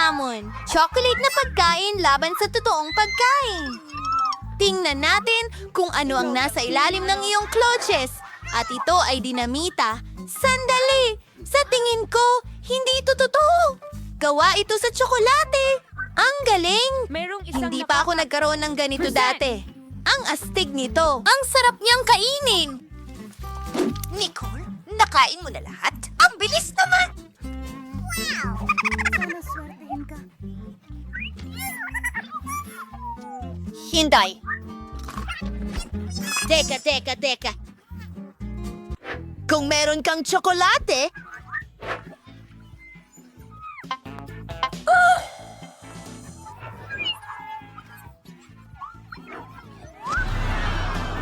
hamon. Chocolate na pagkain laban sa totoong pagkain. Tingnan natin kung ano ang nasa ilalim ng iyong clutches. At ito ay dinamita. Sandali! Sa tingin ko, hindi ito totoo. Gawa ito sa tsokolate. Ang galing! Hindi pa ako nagkaroon ng ganito dati. Ang astig nito. Ang sarap niyang kainin. Nicole, nakain mo na lahat? Ang bilis naman! Hinday. Teka. Kung meron kang tsokolate,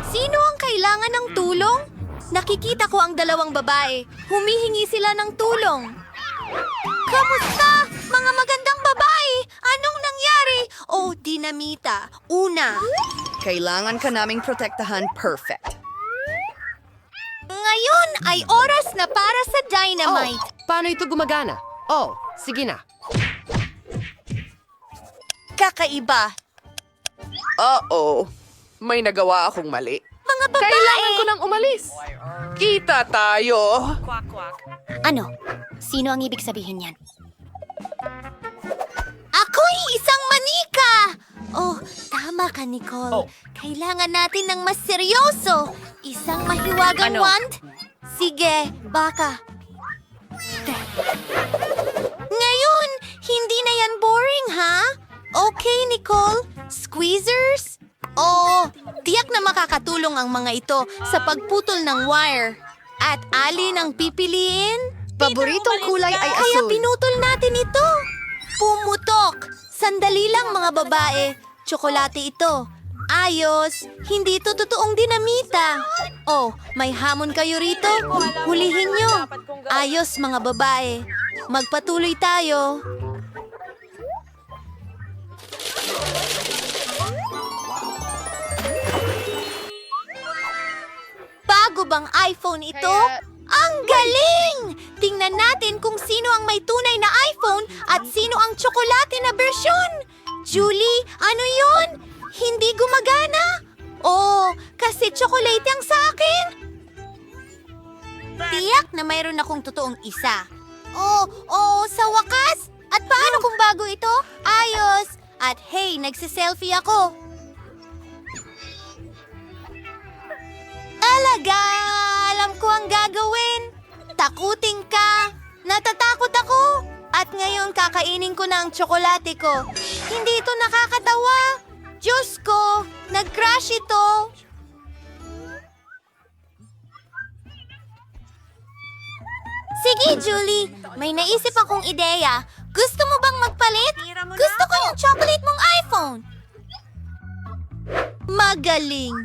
sino ang kailangan ng tulong? Nakikita ko ang dalawang babae. Humihingi sila ng tulong. Kamusta, mga magandang babae? Anong nangyari? Oh, dinamita. Una. Kailangan ka naming protektahan perfect. Ngayon ay oras na para sa dynamite. Paano ito gumagana? Oh, sige na. Kakaiba. Oo. May nagawa akong mali. Mga babae. Kailangan ko nang umalis. Kita tayo. Ano? Sino ang ibig sabihin yan? Ako'y isang manika! Oh, tama ka, Nicole. Kailangan natin ng mas seryoso. Isang mahiwagang wand? Sige, baka. Ngayon, hindi na yan boring, ha? Okay, Nicole. Squeezers? Oo, tiyak na makakatulong ang mga ito sa pagputol ng wire. At alin ang pipiliin? Paboritong kulay ay Kaya asul. pinutol natin ito. Pumutok. Sandali lang, mga babae. Tsokolate ito. Ayos. Hindi ito totoong dinamita. Oh, may hamon kayo rito? Hulihin nyo. Ayos, mga babae. Magpatuloy tayo. Bago bang iPhone ito? Ang galing! Tingnan natin kung sino ang may tunay na iPhone at sino ang tsokolate na bersyon. Julie, ano yon? Hindi gumagana? Oh, kasi tsokolate ang sa akin. Tiyak na mayroon akong totoong isa. Oh, sa wakas! At paano kung bago ito? Ayos! At hey, nagsiselfie ako. Talaga! Alam ko ang gagawin. Takutin ka. Natatakot ako. At ngayon kakainin ko na ang tsokolate ko. Hindi ito nakakatawa. Diyos ko, nag-crash ito. Sige, Julie. May naisip akong ideya. Gusto mo bang magpalit? Gusto ko yung chocolate mong iPhone. Magaling.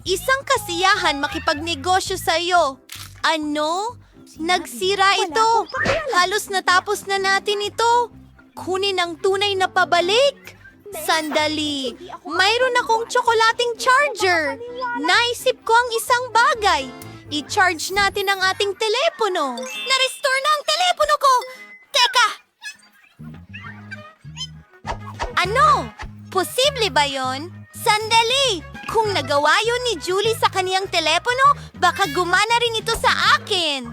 Isang kasiyahan makipagnegosyo sa'yo. Ano? Nagsira ito. Halos natapos na natin ito. Kunin ang tunay na pabalik. Sandali. Mayroon akong tsokolating charger. Naisip ko ang isang bagay. I-charge natin ang ating telepono. Na-restore na ang telepono ko. Teka! Ano? Posible ba yon? Sandali! Kung nagawa yun ni Julie sa kaniyang telepono, baka gumana rin ito sa akin.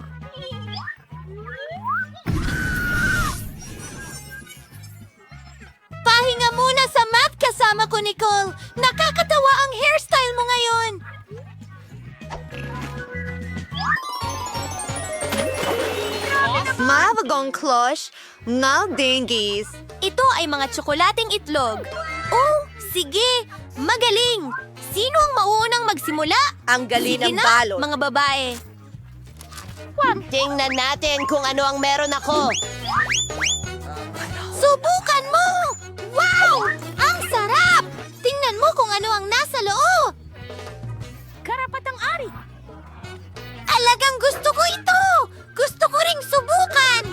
Pahinga muna sa math kasama ko, Nicole. Nakakatawa ang hairstyle mo ngayon. Mavagong klosh, ngal dingies. Ito ay mga tsokolating itlog. Oh, sige. Magaling. Sino ang mauunang magsimula? Ang galing Sige ng na, balot. mga babae. Tingnan natin kung ano ang meron ako. Subukan mo! Wow! Ang sarap! Tingnan mo kung ano ang nasa loob. Karapatang-ari. Alagang gusto ko ito! Gusto ko ring subukan!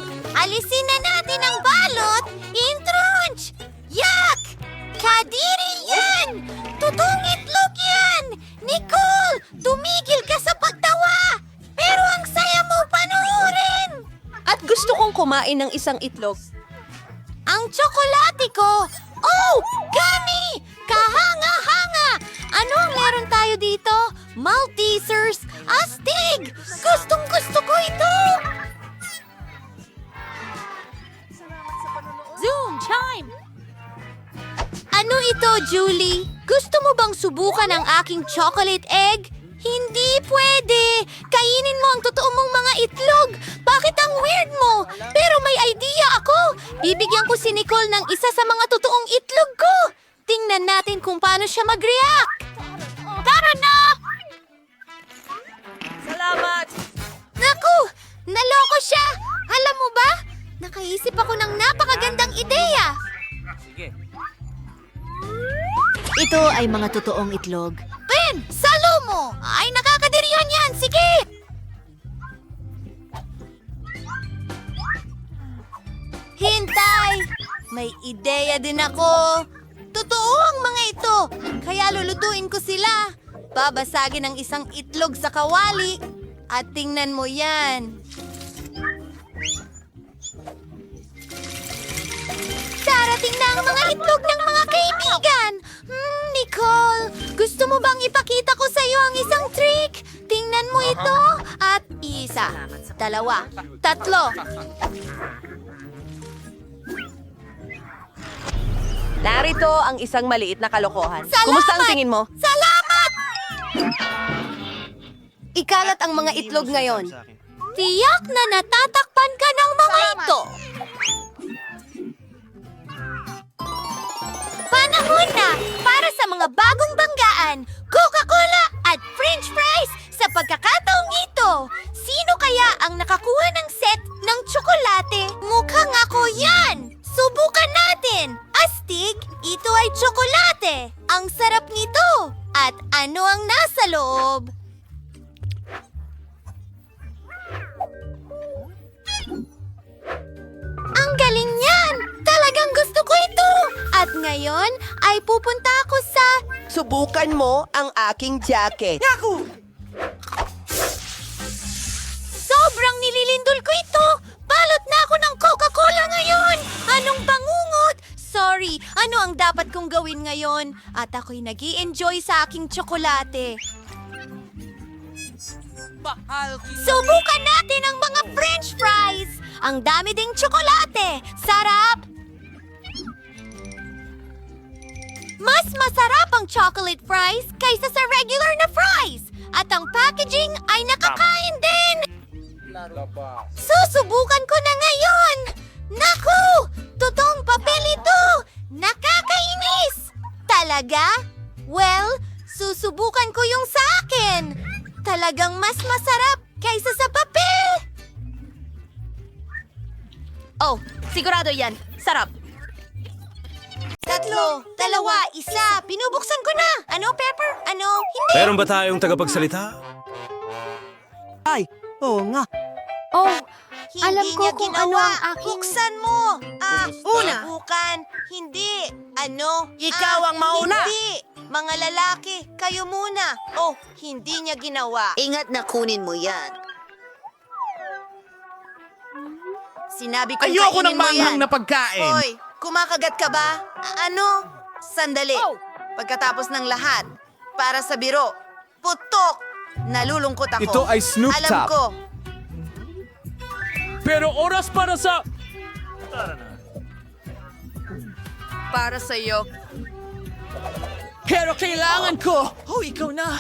Alisin na natin ang balot! Intrunch! Yak! Kadiri yan! Totoong itlog yan! Nicole! Tumigil ka sa pagtawa! Pero ang saya mo panoorin! At gusto kong kumain ng isang itlog. Ang Tsokolate ko! Oh! Gummy! Kahanga-hanga! Ano ang meron tayo dito? Maltesers! Astig! Gustong-gusto ko ito! Zoom chime! Ano ito, Julie? Gusto mo bang subukan ang aking chocolate egg? Hindi pwede! Kainin mo ang totoo mong mga itlog! Bakit ang weird mo? Pero may idea ako! Bibigyan ko si Nicole ng isa sa mga totoong itlog ko! Tingnan natin kung paano siya mag-react! Tara na! Salamat! Naku! Naloko siya! Alam mo ba? Nakaisip ako ng napakagandang ideya! Ito ay mga totoong itlog. Ben! Salo mo! Ay, nakakadirihan yan! Sige! Hintay! May ideya din ako. Totoo ang mga ito. Kaya lulutuin ko sila. Babasagin ang isang itlog sa kawali. At tingnan mo yan. Darating na ang mga itlog ng mga kaibigan. Nicole, gusto mo bang ipakita ko sa iyo ang isang trick? Tingnan mo ito. At isa, dalawa, tatlo. Narito ang isang maliit na kalokohan. Salamat! Kumusta ang tingin mo? Salamat! Ikalat ang mga itlog ngayon. Tiyak na natatakpan ka ng mga ito. Panahon na para sa mga bagong banggaan, Coca-Cola at French fries sa pagkakataong ito. Sino kaya ang nakakuha ng set ng tsokolate? Mukhang ako yan! Subukan natin! Astig, ito ay tsokolate! Ang sarap nito! At ano ang nasa loob? Ang galing niyan! Talagang gusto ko ito! At ngayon ay pupunta ako sa... Subukan mo ang aking jacket. Sobrang nililindol ko ito! Balot na ako ng Coca-Cola ngayon! Anong bangungot? Sorry, ano ang dapat kong gawin ngayon? At ako'y nag-i-enjoy sa aking tsokolate. Subukan natin ang mga French fries! Ang dami ding tsokolate! Sarap! Mas masarap ang chocolate fries kaysa sa regular na fries! At ang packaging ay nakakain din! Susubukan ko na ngayon! Naku! Totoong papel ito! Nakakainis! Talaga? Well, susubukan ko yung sa akin! Talagang mas masarap kaysa sa papel! Oh, sigurado yan. Sarap. Tatlo, dalawa, isa. Pinubuksan ko na. Ano, Pepper? Ano? Hindi. Meron ba tayong tagapagsalita? Ay, oo nga. Oh, Hindi alam ko niya kung ginawa. ano ang aking... Buksan mo! Una. Bukan. Hindi. Ano? Ikaw ang mauna. Hindi. Mga lalaki, kayo muna. Oh, hindi niya ginawa. Ingat na kunin mo yan. Sinabi ko Ayoko kainin ng mo manghang yan. na pagkain. Hoy, kumakagat ka ba? Ano? Sandali. Oh. Pagkatapos ng lahat, para sa biro, putok! Nalulungkot ako. Ito ay Snoop Alam Top. ko. Pero oras para sa... Para sa iyo. Pero kailangan ko! Oh, ikaw na!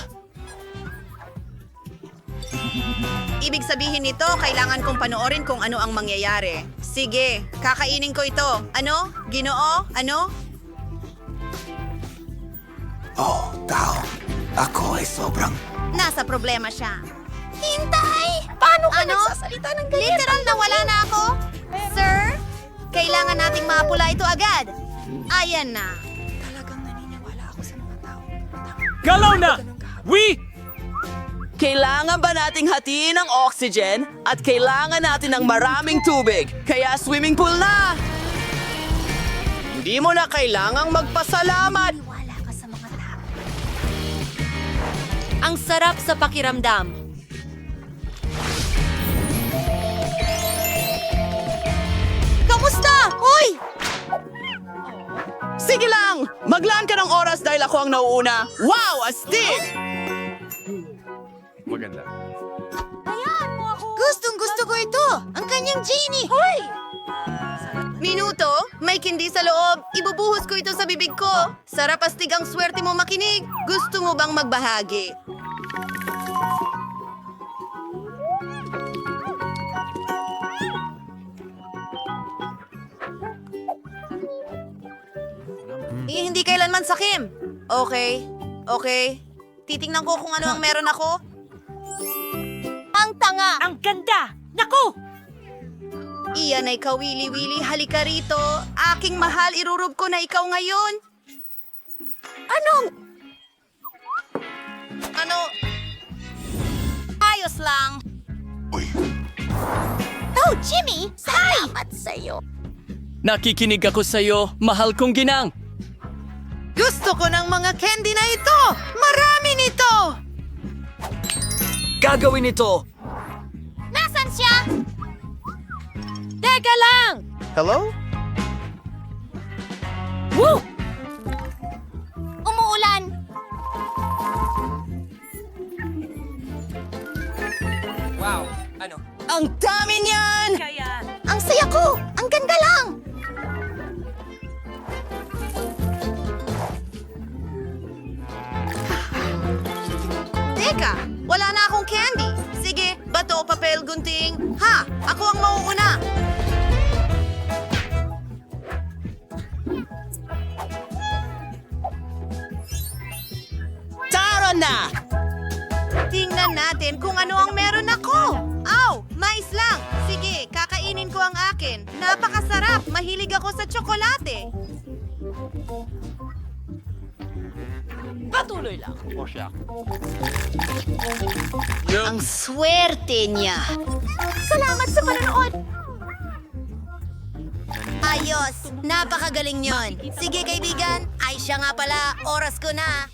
Ibig sabihin nito, kailangan kong panoorin kung ano ang mangyayari. Sige, kakainin ko ito. Ano? Ginoo? Ano? Oh, tao. Ako ay sobrang... Nasa problema siya. Hintay! Paano ka nagsasalita ng ganyan? Literal na wala na ako? Sir, kailangan nating mapula ito agad. Ayan na. Galaw na! We! Kailangan ba nating hatiin ang oxygen at kailangan natin ng maraming tubig? Kaya swimming pool na! Hindi mo na kailangang magpasalamat! Wala ka sa mga tao. Ang sarap sa pakiramdam. Kamusta? Hoy! dahil ako ang nauuna. Wow, astig! Gustong-gusto ko ito! Ang kanyang genie! Hoy! Minuto, may kindi sa loob. Ibubuhos ko ito sa bibig ko. Sarap astig ang swerte mo makinig. Gusto mo bang magbahagi? Hindi kailanman sakim. Okay, okay. Titingnan ko kung ano ang meron ako. Ang tanga! Ang ganda! Naku! Iyan ay kawili-wili, halika rito. Aking mahal, irurub ko na ikaw ngayon. Ano? Ayos lang! Oh, Jimmy! Salamat sa'yo! Nakikinig ako sa'yo, mahal kong ginang. Gusto ko ng mga candy na ito! Marami nito! Gagawin ito! Nasaan siya? Teka lang! Hello? Woo! Umuulan! Ang dami niyan! Ang saya ko! Ang ganda lang! Teka, wala na akong candy. Sige, bato, papel, gunting. Ha! Ako ang mauuna. Tara na! Tingnan natin kung ano ang meron ako. Aw, mais lang. Sige, kakainin ko ang akin. Napakasarap. Mahilig ako sa tsokolate. Patuloy lang. Ang swerte niya. Salamat sa panonood! Ayos! Napakagaling yon. Sige, kaibigan. Ay, siya nga pala. Oras ko na.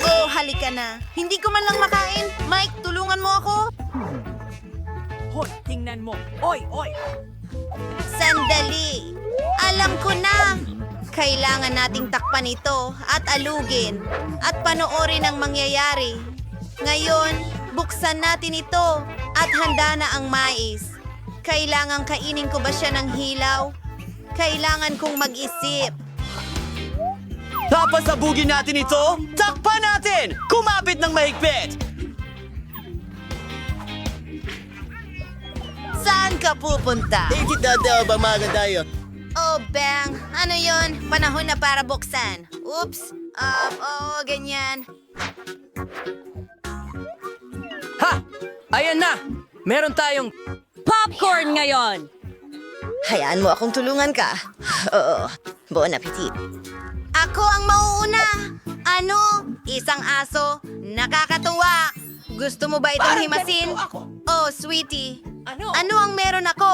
Oh, halika na. Hindi ko man lang makain. Mike, tulungan mo ako. Hoy, tingnan mo. Oy, oy! Sandali. Alam ko na. Kailangan nating takpan ito at alugin at panoorin ang mangyayari. Ngayon, buksan natin ito at handa na ang mais. Kailangan kainin ko ba siya ng hilaw? Kailangan kong mag-isip. Papasabugin natin ito! Takpan natin! Kumapit ng mahigpit! Saan ka pupunta? Ikitadaw ba mga tayo? Oh, bang! Ano yon? Panahon na para buksan. Oops! Ganyan. Ha! Ayan na! Meron tayong... Popcorn ngayon! Hayaan mo akong tulungan ka. Oo. Bon appetit. Ako ang mauuna. Ano? Isang aso? Nakakatuwa. Gusto mo ba itong himasin? Oh, sweetie. Ano ang meron ako?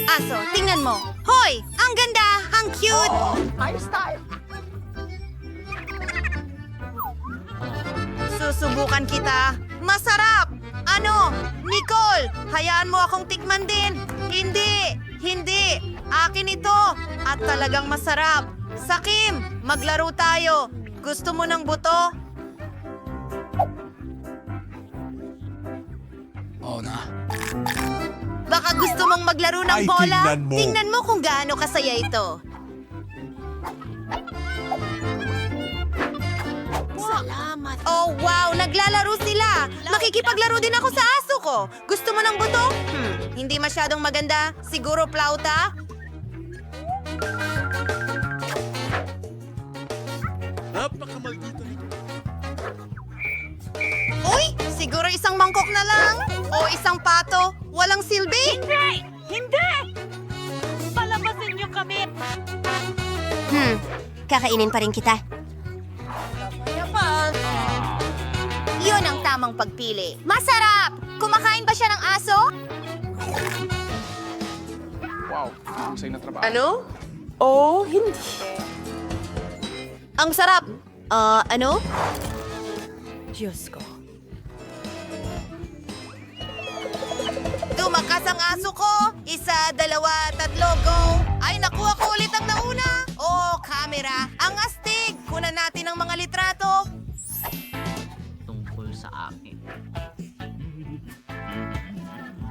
Aso, tingnan mo. Hoy! Ang ganda! Ang cute! Susubukan kita. Masarap! Ano? Nicole, hayaan mo akong tikman din. Hindi! Hindi! Akin ito! At talagang masarap. Sakim, maglaro tayo. Gusto mo ng buto? Oh na. Baka gusto mong maglaro ng Ay, bola? tingnan mo. Tingnan mo kung gaano kasaya ito. Salamat. Oh, wow! Naglalaro sila! Makikipaglaro din ako sa aso ko. Gusto mo ng buto? Hindi masyadong maganda. Siguro plauta? Napakamaldito nito. Uy! Siguro isang mangkok na lang? O isang pato? Walang silbi? Hindi! Hindi! Palabasin niyo kami! Kakainin pa rin kita. Yun ang tamang pagpili. Masarap! Kumakain ba siya ng aso? Ano? Oh, hindi. Ang sarap. Ano? Diyos ko. Tumakas ang aso ko. 1, 2, 3, go. Ay, nakuha ko ulit ang nauna. Oh, camera. Ang astig. Kunan natin ang mga litrato.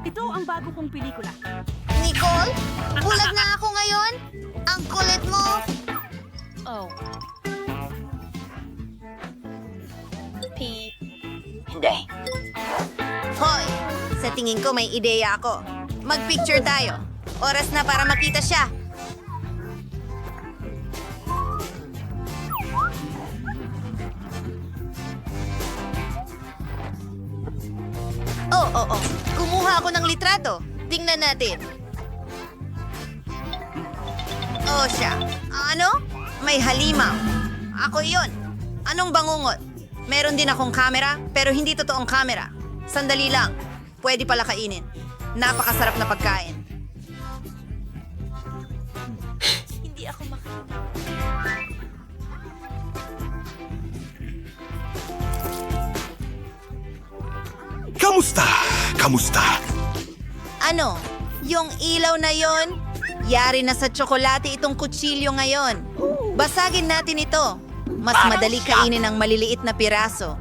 Ito ang bago kong pelikula. Nicole, bulag na ako ngayon. Ang kulit mo. Oh. Hoy, sa tingin ko may ideya ako. Mag-picture tayo. Oras na para makita siya. Oh. Kumuha ako ng litrato. Tingnan natin. Oh, siya. Ano? May halimaw. Ako yon. Anong bangungot? Meron din akong camera, pero hindi totoong camera. Sandali lang. Pwede pala kainin. Napakasarap na pagkain. Hindi ako makain. Kamusta? Kamusta? Ano? Yung ilaw na yon? Yari na sa tsokolate itong kutsilyo ngayon. Basagin natin ito. Mas madali kainin ang maliliit na piraso.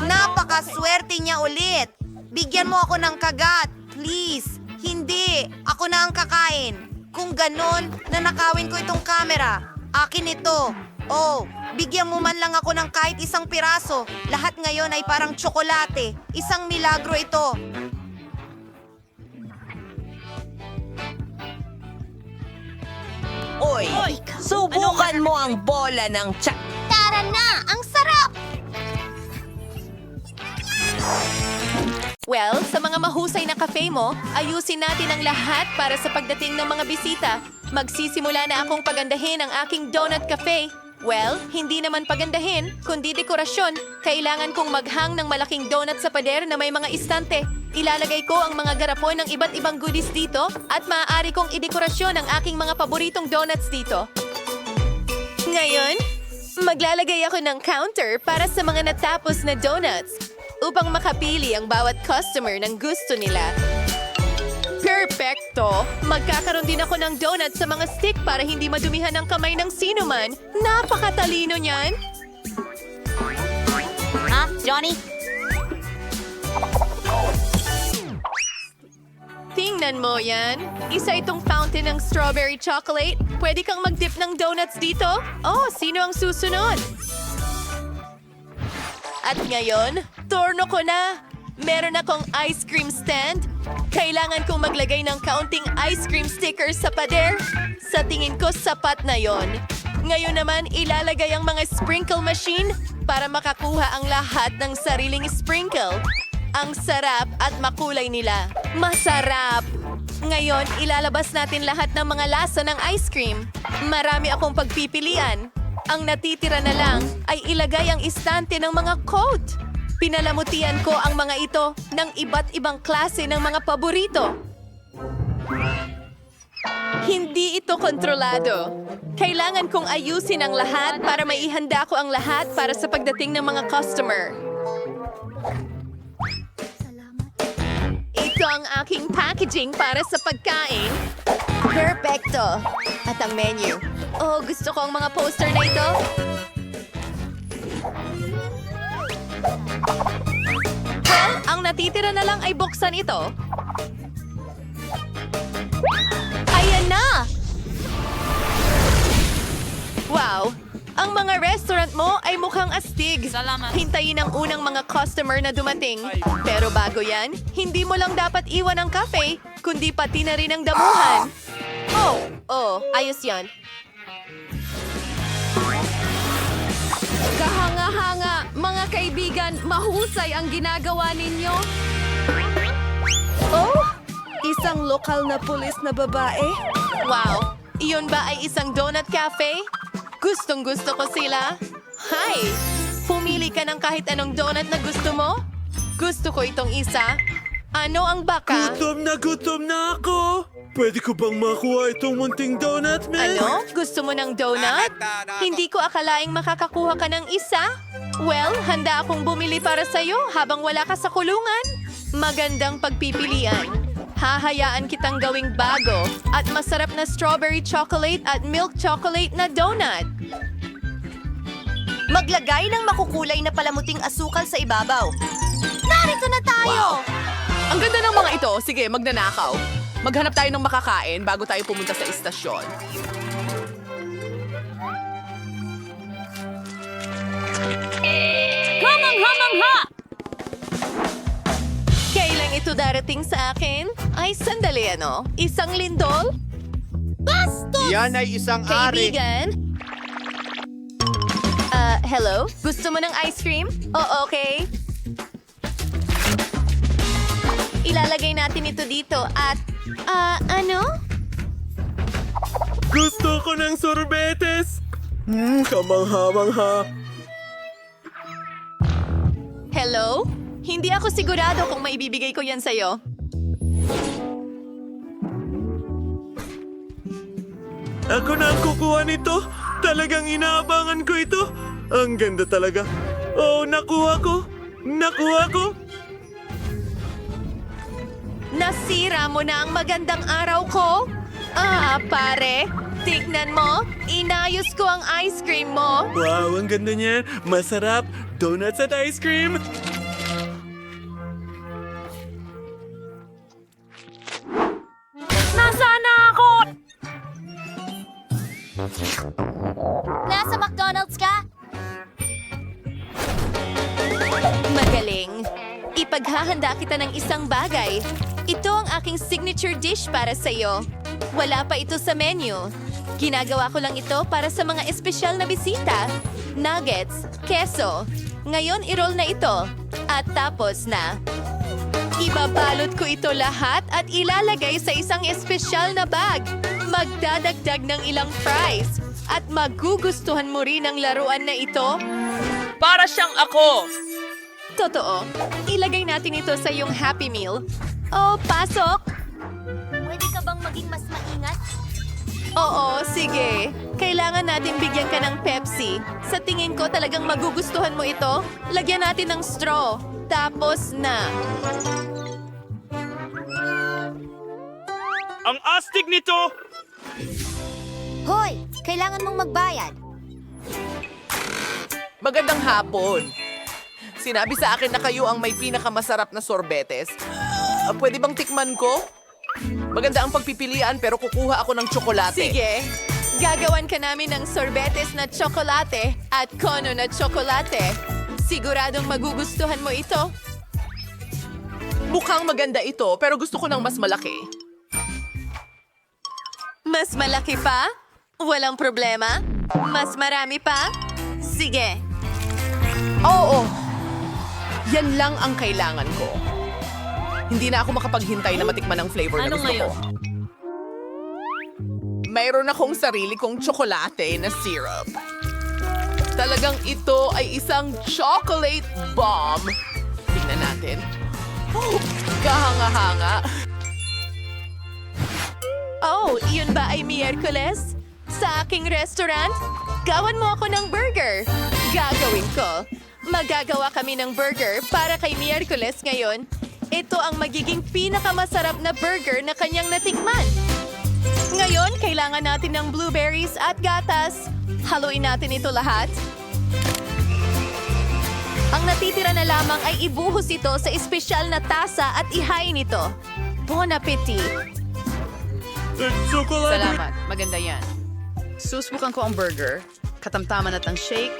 Napakaswerte niya ulit. Bigyan mo ako ng kagat. Please. Hindi. Ako na ang kakain. Kung ganon, nanakawin ko itong camera. Akin ito. Oh, bigyan mo man lang ako ng kahit isang piraso. Lahat ngayon ay parang tsokolate. Isang milagro ito. Oy, subukan mo ang bola ng tsak. Tara na! Ang sarap! Well, sa mga mahusay na cafe mo, ayusin natin ang lahat para sa pagdating ng mga bisita. Magsisimula na akong pagandahin ang aking donut cafe. Well, hindi naman pagandahin, kundi dekorasyon. Kailangan kong maghang ng malaking donut sa pader na may mga istante. Ilalagay ko ang mga garapon ng iba't ibang goodies dito at maaari kong idekorasyon ang aking mga paboritong donuts dito. Ngayon, maglalagay ako ng counter para sa mga natapos na donuts upang makapili ang bawat customer ng gusto nila. Perfecto! Magkakaroon din ako ng donut sa mga stick para hindi madumihan ang kamay ng sino man. Napakatalino niyan! Ha, Johnny? Tingnan mo yan. Isa itong fountain ng strawberry chocolate. Pwede kang mag-dip ng donuts dito. Oh, sino ang susunod? At ngayon, turno ko na. Meron akong ice cream stand. Kailangan kong maglagay ng kaunting ice cream stickers sa pader. Sa tingin ko, sapat na yon. Ngayon naman, ilalagay ang mga sprinkle machine para makakuha ang lahat ng sariling sprinkle. Ang sarap at makulay nila. Masarap! Ngayon, ilalabas natin lahat ng mga lasa ng ice cream. Marami akong pagpipilian. Ang natitira na lang ay ilagay ang istante ng mga coat. Pinalamutian ko ang mga ito ng iba't ibang klase ng mga paborito. Hindi ito kontrolado. Kailangan kong ayusin ang lahat para maihanda ko ang lahat para sa pagdating ng mga customer. Ito ang aking packaging para sa pagkain. Perfecto. At ang menu. Oh, gusto ko ang mga poster na ito. Well, ang natitira na lang ay buksan ito. Ayan na! Wow! Ang mga restaurant mo ay mukhang astig. Salamat. Hintayin ang unang mga customer na dumating. Pero bago yan, hindi mo lang dapat iwan ang cafe, kundi pati na rin ang damuhan. Oh, ayos yan. Kahanga-hanga, mga kaibigan, mahusay ang ginagawa ninyo. Oh, Isang lokal na pulis na babae. wow! Iyon ba ay isang donut cafe? Gustong-gusto ko sila. Hi! Pumili ka ng kahit anong donut na gusto mo? Gusto ko itong isa. Ano ang baka? Gutom na ako! Pwede ko bang makuha itong munting donut, man? Ano? Gusto mo ng donut? Hindi ko akalaing makakakuha ka ng isa. Well, handa akong bumili para sa'yo habang wala ka sa kulungan. Magandang pagpipilian. Hahayaan kitang gawing bago at masarap na strawberry chocolate at milk chocolate na donut. Maglagay ng makukulay na palamuting asukal sa ibabaw. Narito na tayo! Ang ganda ng mga ito. Sige, magnanakaw. Maghanap tayo ng makakain bago tayo pumunta sa istasyon. Hamang-hamang-ha! Kailan ito darating sa akin? Ay, sandali ano? Isang lindol? Yan ay isang ari. Kaibigan? Hello? Gusto mo ng ice cream? Oh, okay. Ilalagay natin ito dito at... ano? Gusto ko ng sorbetes! Kamangha-mangha. Hello? Hindi ako sigurado kung maibibigay ko yan sa'yo. Ako na ang kukuha nito. Talagang inaabangan ko ito. Ang ganda talaga. Oh, nakuha ko. Nakuha ko. Nasira mo na ang magandang araw ko? Pare. Tignan mo. Inayos ko ang ice cream mo. Wow, ang ganda niya. Masarap. Donuts at ice cream. Nasaan na ako? Nasa McDonald's ka? Magaling. Ipaghahanda kita ng isang bagay. Ito ang aking signature dish para sa'yo. Wala pa ito sa menu. Ginagawa ko lang ito para sa mga espesyal na bisita. Nuggets, keso. Ngayon, i-roll na ito. At tapos na. Ibabalot ko ito lahat at ilalagay sa isang espesyal na bag. Magdadagdag ng ilang fries. At magugustuhan mo rin ang laruan na ito. Para siyang ako! Totoo. Ilagay natin ito sa iyong Happy Meal. Oh, pasok! Pwede ka bang maging mas maingat? Oo, sige. Kailangan natin bigyan ka ng Pepsi. Sa tingin ko talagang magugustuhan mo ito. Lagyan natin ng straw. Tapos na. Ang astig nito! Hoy! Kailangan mong magbayad. Magandang hapon. Sinabi sa akin na kayo ang may pinakamasarap na sorbetes. Pwede bang tikman ko? Maganda ang pagpipilian pero kukuha ako ng tsokolate. Sige. Gagawan ka namin ng sorbetes na tsokolate at kono na tsokolate. Siguradong magugustuhan mo ito. Mukhang maganda ito pero gusto ko ng mas malaki. Mas malaki pa? Walang problema? Mas marami pa? Sige. Oo. Yan lang ang kailangan ko. Hindi na ako makapaghintay na matikman ang flavor na gusto ko. Mayroon akong sarili kong tsokolate na syrup. Talagang ito ay isang chocolate bomb. Tingnan natin. Oh, kahanga-hanga. Oh, yun ba ay Miyerkules? Sa aking restaurant? Gawan mo ako ng burger. Gagawin ko. Magagawa kami ng burger para kay Miyerkules ngayon. Ito ang magiging pinakamasarap na burger na kanyang natikman. Ngayon, kailangan natin ng blueberries at gatas. Haluin natin ito lahat. Ang natitira na lamang ay ibuhos ito sa espesyal na tasa at ihain ito. Bon appetit! Chocolate! Salamat. Maganda yan. Susubukan ko ang burger. Katamtaman at ang shake.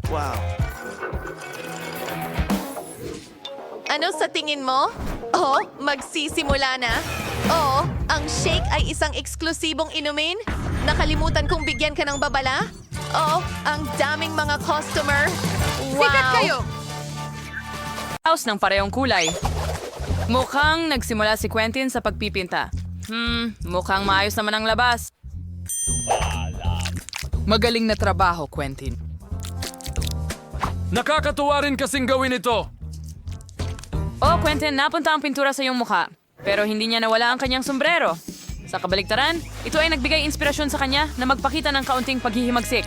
Wow. Ano sa tingin mo? Oh, magsisimula na. Oo, ang shake ay isang eksklusibong inumin. Nakalimutan kong bigyan ka ng babala. Oh, ang daming mga customer. Wow! Sikat kayo! House ng parehong kulay. Mukhang nagsimula si Quentin sa pagpipinta. Mukhang maayos naman ang labas. Magaling na trabaho, Quentin. Nakakatuwa rin kasing gawin ito. Oh, Quentin, napunta ang pintura sa iyong mukha. Pero hindi niya nawala ang kanyang sombrero. Sa kabaligtaran, ito ay nagbigay inspirasyon sa kanya na magpakita ng kaunting paghihimagsik.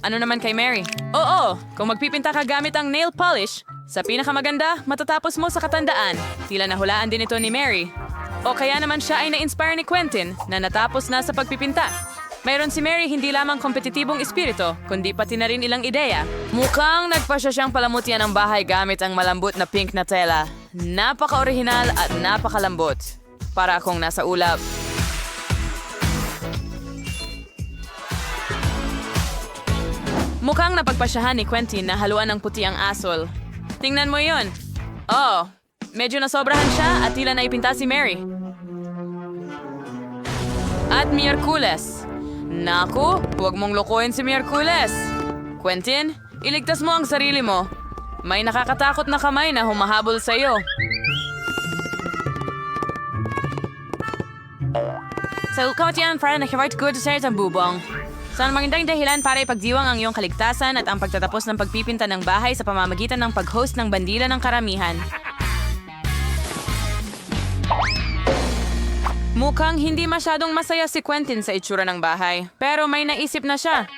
Ano naman kay Mary? Oo, kung magpipinta ka gamit ang nail polish, sa pinakamaganda, matatapos mo sa katandaan. Tila nahulaan din ito ni Mary. O kaya naman siya ay na-inspire ni Quentin na natapos na sa pagpipinta. Mayroon si Mary hindi lamang kompetitibong espiritu, kundi pati na rin ilang ideya. Mukhang nagpasya siyang palamutian ng bahay gamit ang malambot na pink na tela. Napaka-orihinal at napakalambot. Para akong nasa ulap. Mukhang napagpasyahan ni Quentin na haluan ng puti ang asol. Tingnan mo yon. Oh, medyo nasobrahan siya at tila naipinta si Mary. At Miyerkules. Naku, huwag mong lokohin si Miyerkules. Quentin, iligtas mo ang sarili mo. May nakakatakot na kamay na humahabol sa iyo. Sa kautian para nakivart good sa bubong. Saan magandang dahilan para ipagdiwang ang iyong kaligtasan at ang pagtatapos ng pagpipinta ng bahay sa pamamagitan ng pag-host ng bandila ng karamihan. Mukhang hindi masyadong masaya si Quentin sa itsura ng bahay, pero may naisip na siya.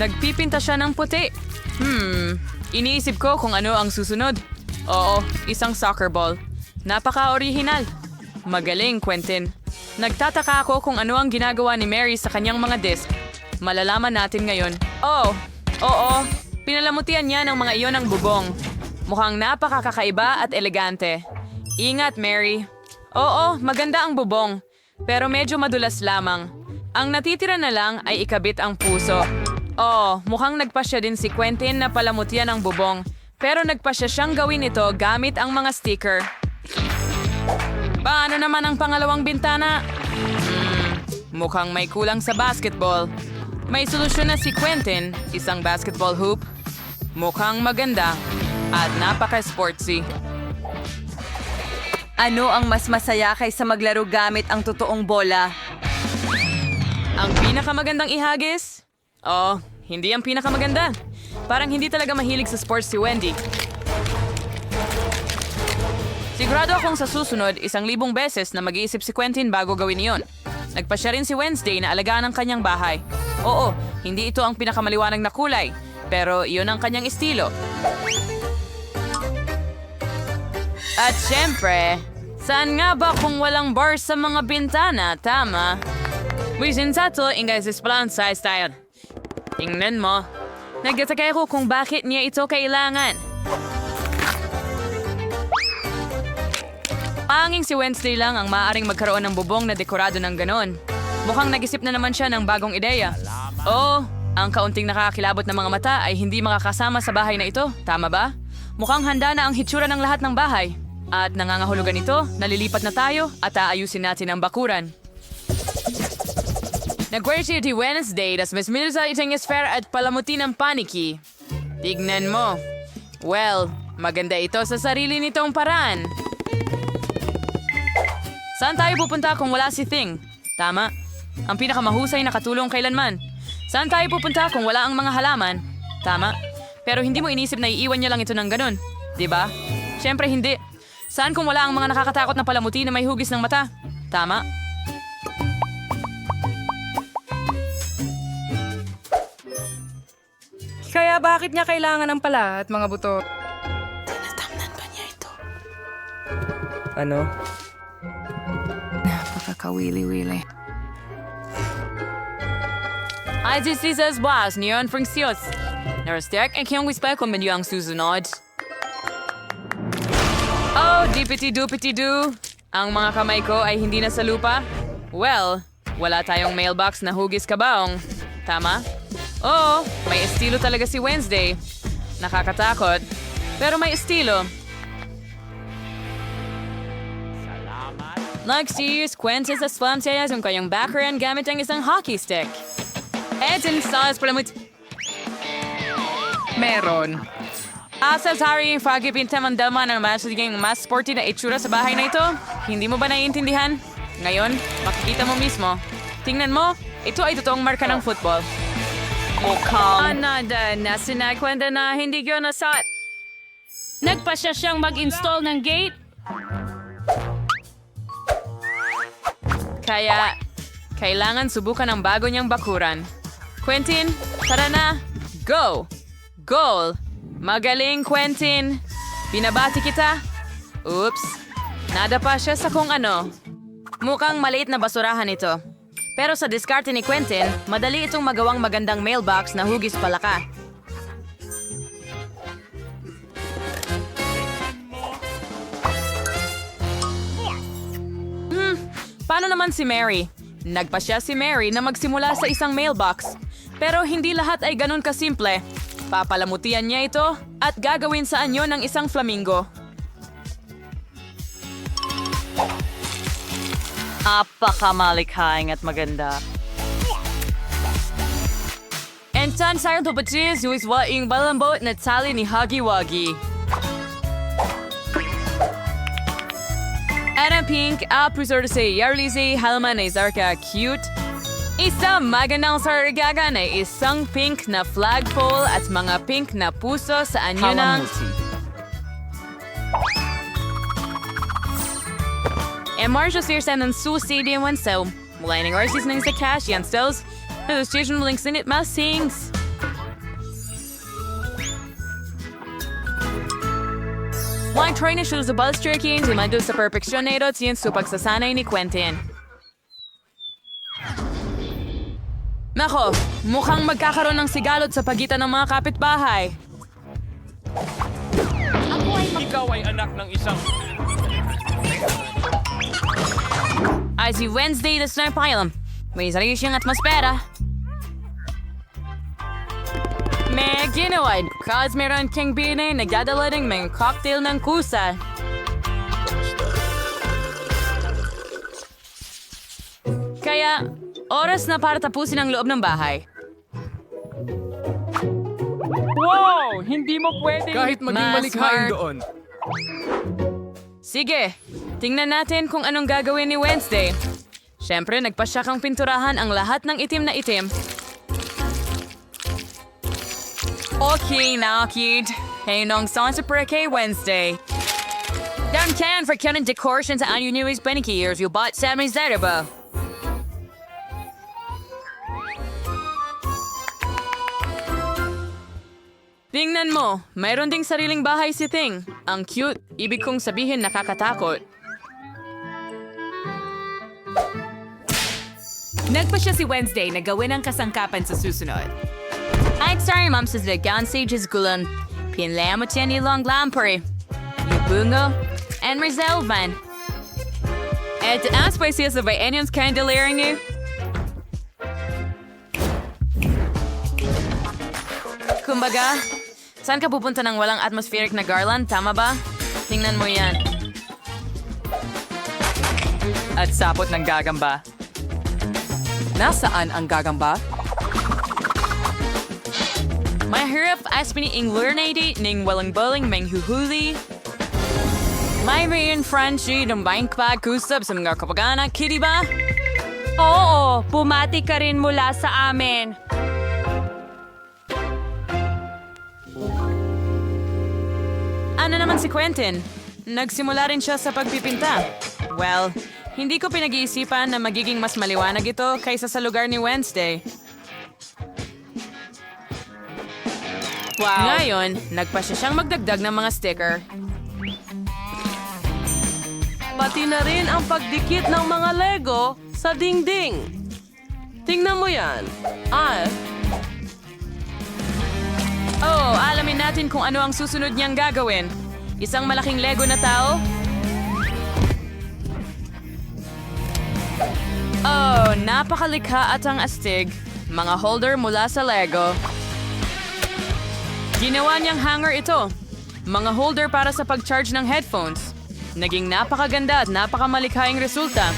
Nagpipinta siya ng puti. Iniisip ko kung ano ang susunod. Oo, isang soccer ball. Napaka-orihinal. Magaling, Quentin. Nagtataka ako kung ano ang ginagawa ni Mary sa kanyang mga disc. Malalaman natin ngayon. Oh, oo. Pinalamutian niya ng mga iyon ng bubong. Mukhang napakakakaiba at elegante. Ingat, Mary. Oo, maganda ang bubong. Pero medyo madulas lamang. Ang natitira na lang ay ikabit ang puso. Oh, mukhang nagpasya din si Quentin na palamutian ang bubong. Pero nagpasya siyang gawin ito gamit ang mga sticker. Paano naman ang pangalawang bintana? Mukhang may kulang sa basketball. May solusyon na si Quentin, isang basketball hoop. Mukhang maganda at napaka-sportsy. Ano ang mas masaya kaysa maglaro gamit ang totoong bola? Ang pinakamagandang ihagis? Oh, hindi ang pinakamaganda. Parang hindi talaga mahilig sa sports si Wendy. Sigurado akong sa susunod, 1,000 beses na mag-iisip si Quentin bago gawin iyon. Nagpasya rin si Wednesday na alagaan ang kanyang bahay. Oo, hindi ito ang pinakamaliwanag na kulay, pero iyon ang kanyang estilo. At syempre, saan nga ba kung walang bars sa mga bintana? Tama. Wisin sato, ingay sa plan sa style. Tingnan mo. Nagtataka ako kung bakit niya ito kailangan. Panging si Wednesday lang ang maaaring magkaroon ng bubong na dekorado ng ganon. Mukhang nag-isip na naman siya ng bagong ideya. Oh, ang kaunting nakakilabot na mga mata ay hindi makakasama sa bahay na ito. Tama ba? Mukhang handa na ang hitsura ng lahat ng bahay. At nangangahulugan ito, nalilipat na tayo at aayusin natin ang bakuran. Nag-worship di Wednesday, das mas minusal itong esfer at palamuti ng paniki. Tignan mo. Well, maganda ito sa sarili nitong paraan. Saan tayo pupunta kung wala si Thing? Tama. Ang pinakamahusay na katulong kailanman. Saan tayo pupunta kung wala ang mga halaman? Tama. Pero hindi mo inisip na iiwan niya lang ito ng ganun. Diba? Siyempre hindi. Saan kung wala ang mga nakakatakot na palamuti na may hugis ng mata? Tama. Kaya bakit niya kailangan ng pala at mga buto? Tinatamnan ba niya ito? Ano? Napakakawili-wili. Ay, Jesus Boss, niyon Francios. Narastek ang kiyong wispa kung medyo ang susunod. Oh, dipity-dupity-doo. Ang mga kamay ko ay hindi na sa lupa? Well, wala tayong mailbox na hugis kabaong. Tama? Oo, may estilo talaga si Wednesday. Nakakatakot, pero may estilo. Next year's Quentin sa slum siya yung kayong background gamit ang isang hockey stick. Edson Salas Palamut. Meron. Asa Sari yung pagpipinta ng dalma ng mas sporty na itsura sa bahay na ito? Hindi mo ba naiintindihan? Ngayon, makikita mo mismo. Tingnan mo, ito ay totoong marka ng football. Mukhang anada na sinakwenta na hindi ko nasat. Nagpasya siyang mag-install ng gate. Kaya, kailangan subukan ang bago niyang bakuran. Quentin, tara na! Go! Goal! Magaling, Quentin! Binabati kita! Oops! Nadapa siya sa kung ano. Mukhang maliit na basurahan ito. Pero sa diskarte ni Quentin, madali itong magawang magandang mailbox na hugis palaka. Paano naman si Mary? Nagpasya si Mary na magsimula sa isang mailbox. Pero hindi lahat ay ganun kasimple. Papalamutian niya ito at gagawin sa anyo ng isang flamingo. Apakamalikhaing at maganda. And tan sayang tupatis yung iswaing balambot na tali ni Huggy Wuggy. Adam Pink, preserve sa Yarlize, halaman na Zarka cute. Isang magandang sargaga na isang pink na flagpole at mga pink na puso sa anyo ng... Marcia Searsa ng susi di man so. Mula ng orsis ng sa cash yan stills. The station links in it masings. Wang try na siya sa ball striking, dimando sa perfeksyon na ito siyan sa pagsasanay ni Quentin. Nako, mukhang magkakaroon ng sigalot sa pagitan ng mga kapitbahay. Ikaw ay anak ng isang... Ay si Wednesday na snarpilem. May sarili siyang atmosfera. May ginawa, cause meron kang bine nagdadala ng mga cocktail ng kusa. Kaya, oras na para tapusin ang loob ng bahay. Wow! Hindi mo pwede. Kahit maging Mas malikhain smart. doon. Sige, tingnan natin kung anong gagawin ni Wednesday. Siyempre, nagpasya kang pinturahan ang lahat ng itim na itim. Okay na, kid. Hey, nong saan sa kay Wednesday. Dan kan for kanan decoration sa anyo news beniki years you bought 7 ba? Tingnan mo, mayroon ding sariling bahay si Ting. Ang cute, ibig kong sabihin nakakatakot. Nagpa siya si Wednesday na gawin ang kasangkapan sa susunod. Ay, sorry, ma'am, sa Zagyan Sages Gulan. Pinlamot yan ilang lampari. Yubungo, and Rizelvan. At aspay siya sa Bayanians candelaring niyo. Kumbaga, saan ka pupunta ng walang atmospheric na garland? Tama ba? Tingnan mo yan. At sapot ng gagamba. Nasaan ang gagamba? May hirap as piniing lurnady ning walang boling menghuhuli. May rayon Franchi ng bank pag kusap sa mga kapagana, kitty ba? Oo, bumati ka rin mula sa amin. Ano naman si Quentin? Nagsimula rin siya sa pagpipinta. Well, hindi ko pinag-iisipan na magiging mas maliwanag ito kaysa sa lugar ni Wednesday. Wow. Ngayon, nagpasya siyang magdagdag ng mga sticker. Pati na rin ang pagdikit ng mga Lego sa dingding. Tingnan mo yan. Oh, alamin natin kung ano ang susunod niyang gagawin. Isang malaking Lego na tao? Oh, napakalikha at ang astig. Mga holder mula sa Lego. Ginawa niyang hanger ito. Mga holder para sa pag-charge ng headphones. Naging napakaganda at napakamalikhaing resulta.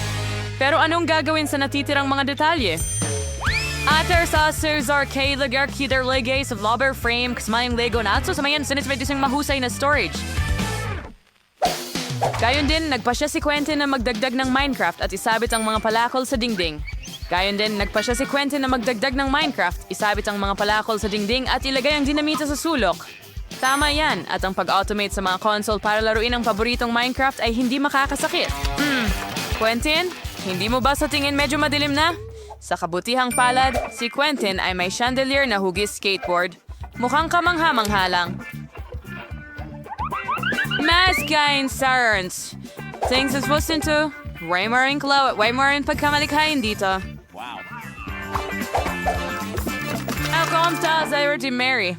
Pero anong gagawin sa natitirang mga detalye? Ater sa Sir Zarkay Lagar Kider Legay sa Lobber Frame kasmayang Lego na atso sa mayan sinismedisang mahusay na storage. Gayon din, nagpasya si Quentin na magdagdag ng Minecraft at isabit ang mga palakol sa dingding. Gayon din, nagpasya si Quentin na magdagdag ng Minecraft, isabit ang mga palakol sa dingding at ilagay ang dinamita sa sulok. Tama yan, at ang pag-automate sa mga console para laruin ang paboritong Minecraft ay hindi makakasakit. Quentin, hindi mo ba sa tingin medyo madilim na? Sa kabutihang palad, si Quentin ay may chandelier na hugis skateboard. Mukhang kamangha-mangha lang. Mas kain sarans. Things is supposed to. Way more in klaw at way more in pagkamalikhain dito. Ako ang taas di Mary.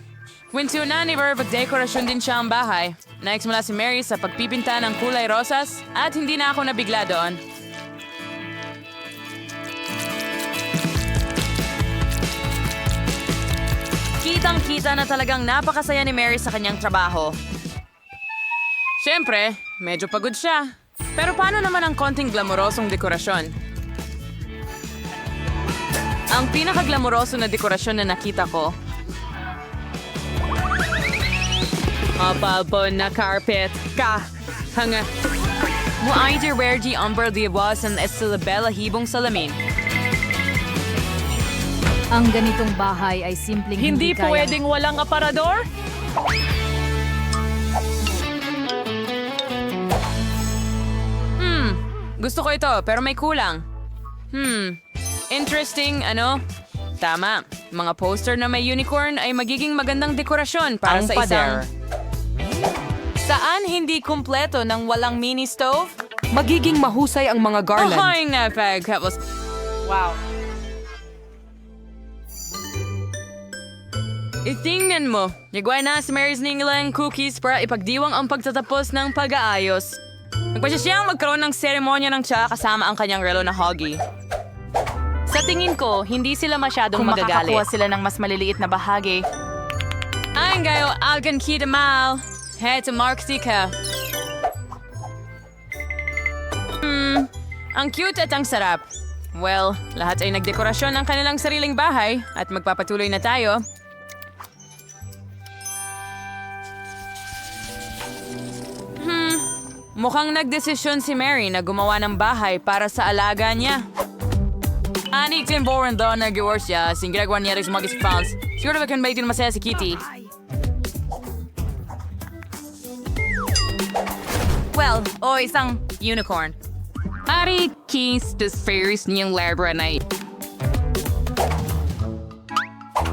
Winto na ni Verb dekorasyon din siya ang bahay. Naiksimula si Mary sa pagpipinta ng kulay rosas at hindi na ako nabigla doon. Kitang-kita na talagang napakasaya ni Mary sa kanyang trabaho. Siyempre, medyo pagod siya. Pero paano naman ang konting glamorosong dekorasyon? Ang pinaka-glamoroso na dekorasyon na nakita ko. Mapalpo na carpet. Hanga. Mo ay di umber di iwasan sa bella hibong salamin. Ang ganitong bahay ay simpleng Hindi kaya. pwedeng walang aparador? Gusto ko ito, pero may kulang. Interesting, ano? Tama, mga poster na may unicorn ay magiging magandang dekorasyon para sa isang... Saan hindi kumpleto ng walang mini stove? Magiging mahusay ang mga garland. Ahoy na pagkapos. Wow. Itingnan mo, nagwa na si Mary's nilang cookies para ipagdiwang ang pagtatapos ng pag-aayos. Nagpasya siyang magkaroon ng seremonya ng tsa kasama ang kanyang relo na hoggy. Sa tingin ko, hindi sila masyadong magagalit. Kung makakakuha sila ng mas maliliit na bahagi. Ay, gayo, algan kita mal. Heto Marksika. Ang cute at ang sarap. Well, lahat ay nagdekorasyon ng kanilang sariling bahay at magpapatuloy na tayo. Mukhang nagdesisyon si Mary na gumawa ng bahay para sa alaga niya. Ani Tim Boren daw nag-iwar siya, ginagawa niya rin sa mga fans. Siguro ba kan ba ito masaya si Kitty? Well, isang unicorn. Ari keys to fairies niyang labyrinth.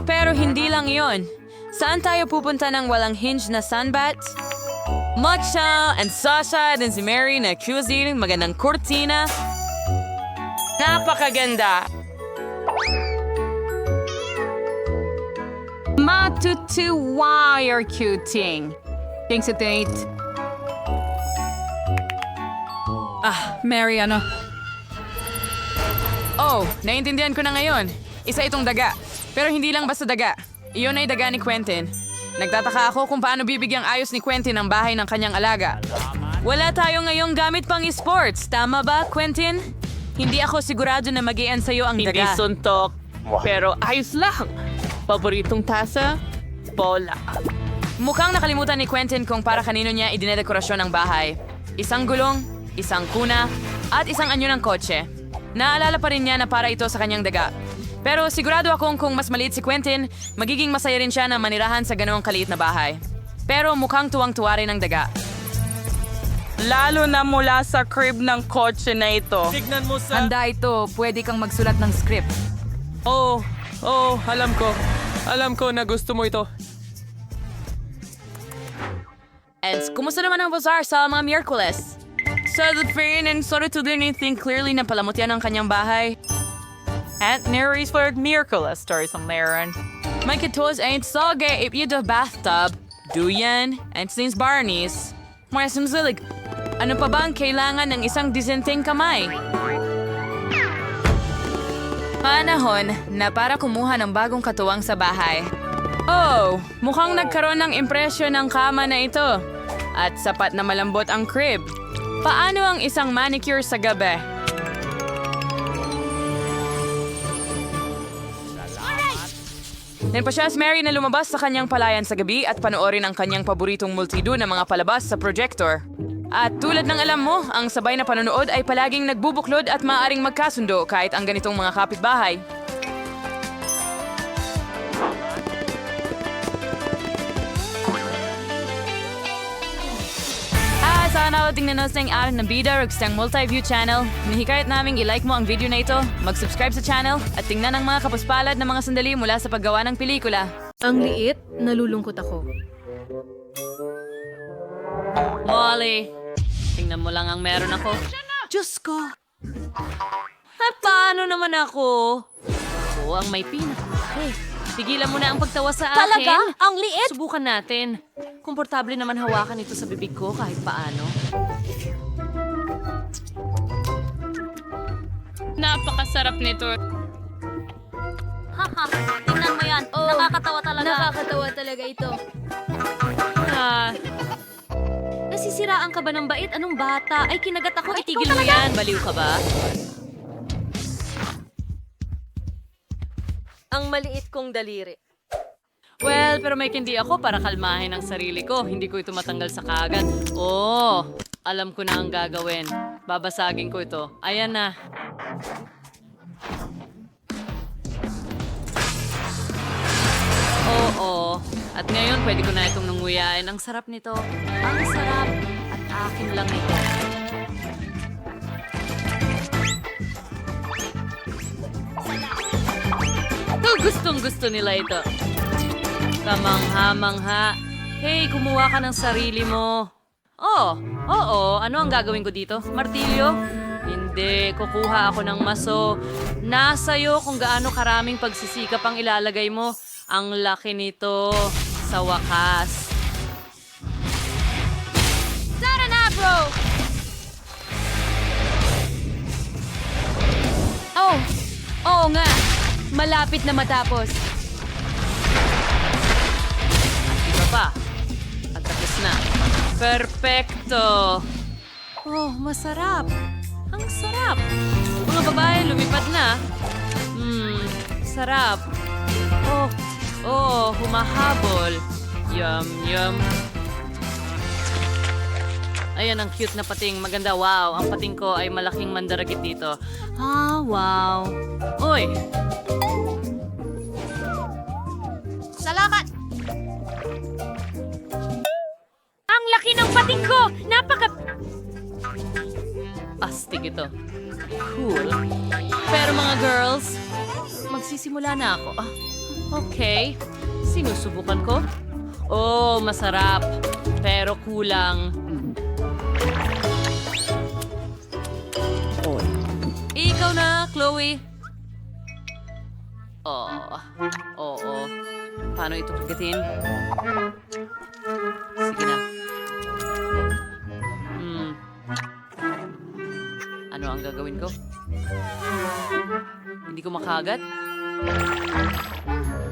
Pero hindi lang yon. Saan tayo pupunta ng walang hinge na sunbat? Matcha and Sasha and si Mary na cuisine, magandang kurtina. Napakaganda! Matutu, why are cuting? Thanks a date. Mary, ano? Oh, naiintindihan ko na ngayon. Isa itong daga. Pero hindi lang basta daga. Iyon ay daga ni Quentin. Nagtataka ako kung paano bibigyang ayos ni Quentin ang bahay ng kanyang alaga. Wala tayo ngayong gamit pang esports. Tama ba, Quentin? Hindi ako sigurado na mag-ian sa'yo ang daga. Hindi suntok, pero ayos lang. Paboritong tasa? Bola. Mukhang nakalimutan ni Quentin kung para kanino niya idinedekorasyon ang bahay. Isang gulong, isang kuna, at isang anyo ng kotse. Naalala pa rin niya na para ito sa kanyang daga. Pero sigurado akong kung mas maliit si Quentin, magiging masaya rin siya na manirahan sa ganoong kaliit na bahay. Pero mukhang tuwang-tuwa rin ang daga. Lalo na mula sa crib ng kotse na ito. Tignan mo sa... Handa ito, pwede kang magsulat ng script. Alam ko. Alam ko na gusto mo ito. And kumusta naman ang bazaar sa mga Miyerkules? So the fair and sorry to do anything clearly na palamutyan ang kanyang bahay. At Mary's for Miraculous stories on Laren. My kitos ain't so gay if you do bathtub. Duyan, and since Barney's. Mga sumsilig, ano pa ba ang kailangan ng isang disenteng kamay? Panahon na para kumuha ng bagong katuwang sa bahay. Mukhang nagkaroon ng impresyon ng kama na ito. At sapat na malambot ang crib. Paano ang isang manicure sa gabi? Nagpasya si Mary na lumabas sa kanyang palayan sa gabi at panoorin ang kanyang paboritong multido na mga palabas sa projector. At tulad ng alam mo, ang sabay na panonood ay palaging nagbubuklod at maaaring magkasundo kahit ang ganitong mga kapitbahay. sana tingnan na sa aral na bida o isang multi-view channel. Hinihikayat naming i-like mo ang video na ito, mag-subscribe sa channel, at tingnan ang mga kapuspalad na mga sandali mula sa paggawa ng pelikula. Ang liit, nalulungkot ako. Molly, tingnan mo lang ang meron ako. Diyos ko. Ay, paano naman ako? Ako ang may pinaka. Hey, tigilan mo na ang pagtawa sa akin. Talaga? Ang liit? Subukan natin. Komportable naman hawakan ito sa bibig ko kahit paano. Napakasarap nito. Haha, tingnan mo yan. Nakakatawa talaga. Nakakatawa talaga ito. Nasisiraan ka ba ng bait? Anong bata? Ay, kinagat ako. Itigil mo yan. Baliw ka ba? Ang maliit kong daliri. Well, pero may kindi ako para kalmahin ang sarili ko. Hindi ko ito matanggal sa kaagad. Oh, alam ko na ang gagawin. Babasagin ko ito. Ayan na. Oo. At ngayon, pwede ko na itong nanguyain. Ang sarap nito. Ang sarap. At akin lang ito. Gustong-gusto nila ito. Kamangha-mangha. Hey, kumuha ka ng sarili mo. Oh, oo. Ano ang gagawin ko dito? Martilyo? Hindi. Kukuha ako ng maso. Nasa'yo kung gaano karaming pagsisikap ang ilalagay mo. Ang laki nito. Sa wakas. Tara na, bro! Oh! Oo nga. Malapit na matapos. Iba pa. At tapos na. Perfecto. Oh, masarap. Ang sarap. Mga babae, lumipad na. Sarap. Oh, humahabol. Yum, yum. Ayan, ang cute na pating. Maganda, wow. Ang pating ko ay malaking mandaragit dito. Ah, wow. Uy! Salamat! Ang laki ng pating ko! Astig ito. Cool. Pero mga girls, magsisimula na ako. Okay. Sinusubukan ko. Oh, masarap. Pero kulang. Ikaw na, Chloe. Oo. Paano ito kagatin? Sige na. Ano ang gagawin ko? Hindi ko makagat?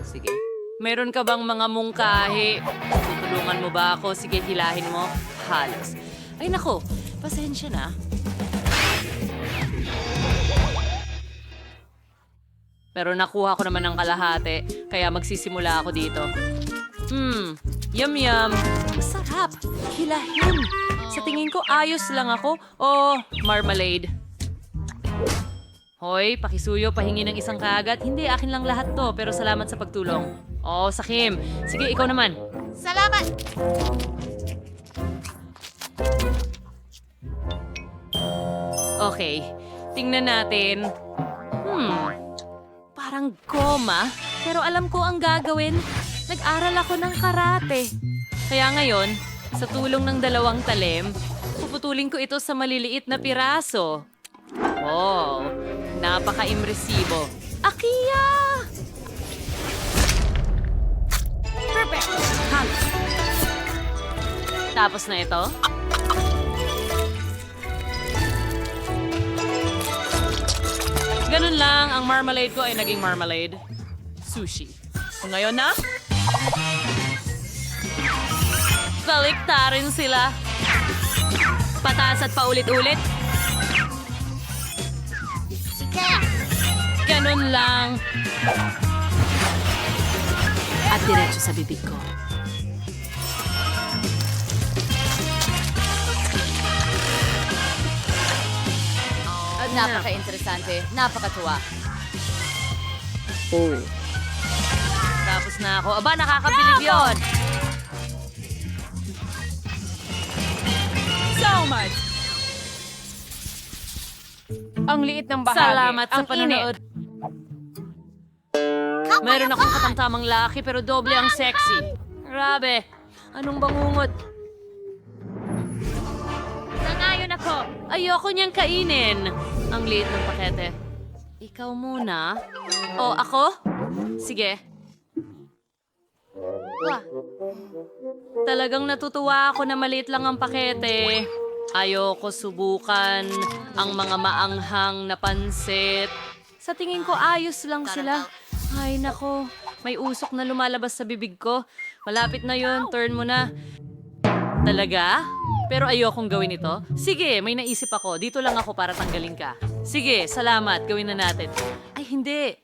Sige. Meron ka bang mga mungkahi? Tutulungan mo ba ako? Sige, hilahin mo. Halos. Ay nako, pasensya na. Pero nakuha ko naman ng kalahati, kaya magsisimula ako dito. Yum yum. Masarap. Hilahin. Sa tingin ko, ayos lang ako. Oh, marmalade. Hoy, pakisuyo, pahingi ng isang kagat. Hindi, akin lang lahat to, pero salamat sa pagtulong. Oh, Sakim. Sige, ikaw naman. Salamat! Okay, tingnan natin. Parang goma, pero alam ko ang gagawin. Nag-aral ako ng karate. Kaya ngayon, sa tulong ng 2 talim, puputulin ko ito sa maliliit na piraso. Wow, napaka-impresibo. Akiya! Perfect! Halos. Tapos na ito. Ganun lang, ang marmalade ko ay naging marmalade. Sushi. So ngayon na, baliktarin sila. Pataas at paulit-ulit. Ganun lang. At diretso sa bibig ko. Napaka-interesante. Napakatuwa. Tapos na ako. Aba, nakakabilib yun. so much! Ang liit ng bahagi. Salamat sa Ang panonood. init. Meron akong katamtamang laki pero doble ang sexy. Grabe. Anong bangungot? Sangayon ako. Ayoko niyang kainin. Ang liit ng pakete. Ikaw muna. O, ako? Sige. Wah. Talagang natutuwa ako na maliit lang ang pakete. Ayoko subukan ang mga maanghang na pansit. Sa tingin ko ayos lang sila. Ay nako, may usok na lumalabas sa bibig ko. Malapit na yon, turn mo na. Talaga? Pero ayokong gawin ito. Sige, may naisip ako. Dito lang ako para tanggalin ka. Sige, salamat. Gawin na natin. Ay, hindi.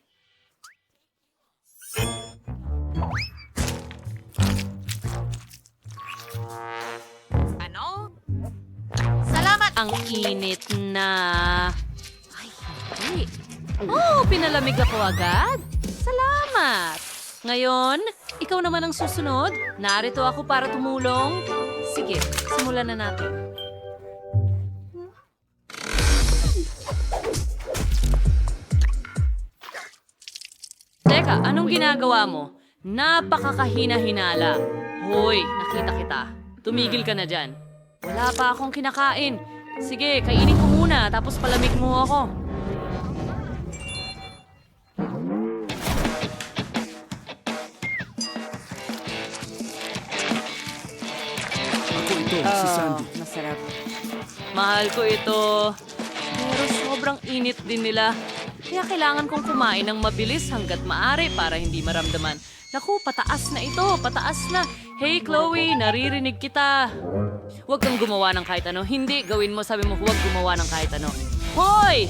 Salamat! Ang init na... Ay, hindi. Oh, pinalamig ako agad. Salamat! Ngayon, ikaw naman ang susunod. Narito ako para tumulong. Sige, simulan na natin. Teka, anong ginagawa mo? Napakakahina-hinala. Hoy, nakita kita. Tumigil ka na dyan. Wala pa akong kinakain. Sige, kainin ko muna, tapos palamig mo ako. Ako ito, si Sandy. Masarap. Mahal ko ito. Pero sobrang init din nila. Kaya kailangan kong kumain ng mabilis hanggat maaari para hindi maramdaman. Naku, pataas na ito, pataas na. Hey Chloe, naririnig kita. Huwag kang gumawa ng kahit ano. Hindi, gawin mo, sabi mo, huwag gumawa ng kahit ano. Hoy!